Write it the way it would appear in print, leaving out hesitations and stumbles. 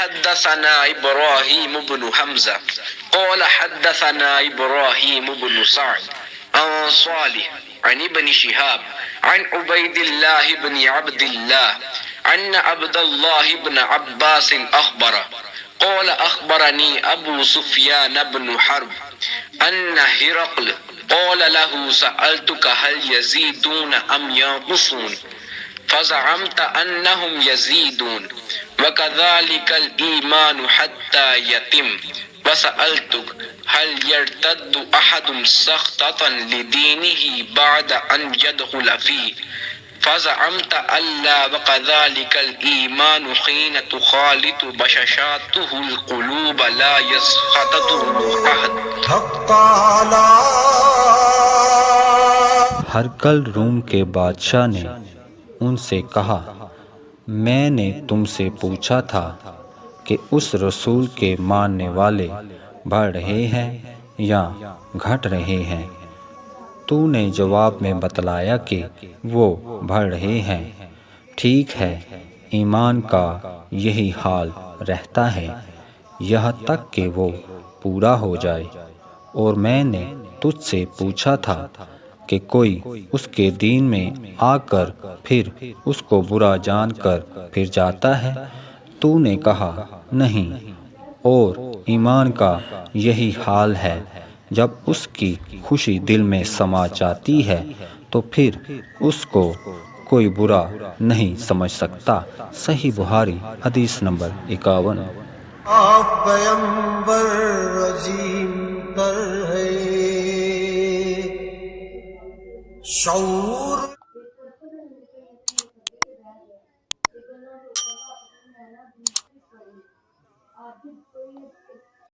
حدثنا ابراہیم بن حمزہ قال حدثنا ابراہیم بن سعد عن صالح عن ابن شهاب عن عبید اللہ بن عبد اللہ عن عبد اللہ بن عباس اخبر قال اخبرني ابو سفیان بن حرب ان هرقل قال له سألتك هل يزيدون ام ينقصون فزعمت انهم يزيدون وكذلك الايمان حتى يتم وسألتك هل يرتد احد سخطة لدينه بعد ان يدخل فيه فزعمت ألا وكذلك الإيمان حين تخالط بشاشاته القلوب لا يسخطه أحد. ہرقل روم کے بادشاہ نے ان سے کہا، میں نے تم سے پوچھا تھا کہ اس رسول کے ماننے والے بڑھ رہے ہیں یا گھٹ رہے ہیں؟ تو نے جواب میں بتلایا کہ وہ بڑھ رہے ہیں۔ ٹھیک ہے، ایمان کا یہی حال رہتا ہے یہاں تک کہ وہ پورا ہو جائے۔ اور میں نے تجھ سے پوچھا تھا کہ کوئی اس کے دین میں آ کر پھر اس کو برا جان کر پھر جاتا ہے؟ تو نے کہا نہیں۔ اور ایمان کا یہی حال ہے، جب اس کی خوشی دل میں سما جاتی ہے تو پھر اس کو کوئی برا نہیں سمجھ سکتا۔ صحیح بخاری حدیث نمبر 51۔ آپ پیمبر عظیم تر ہے، شعور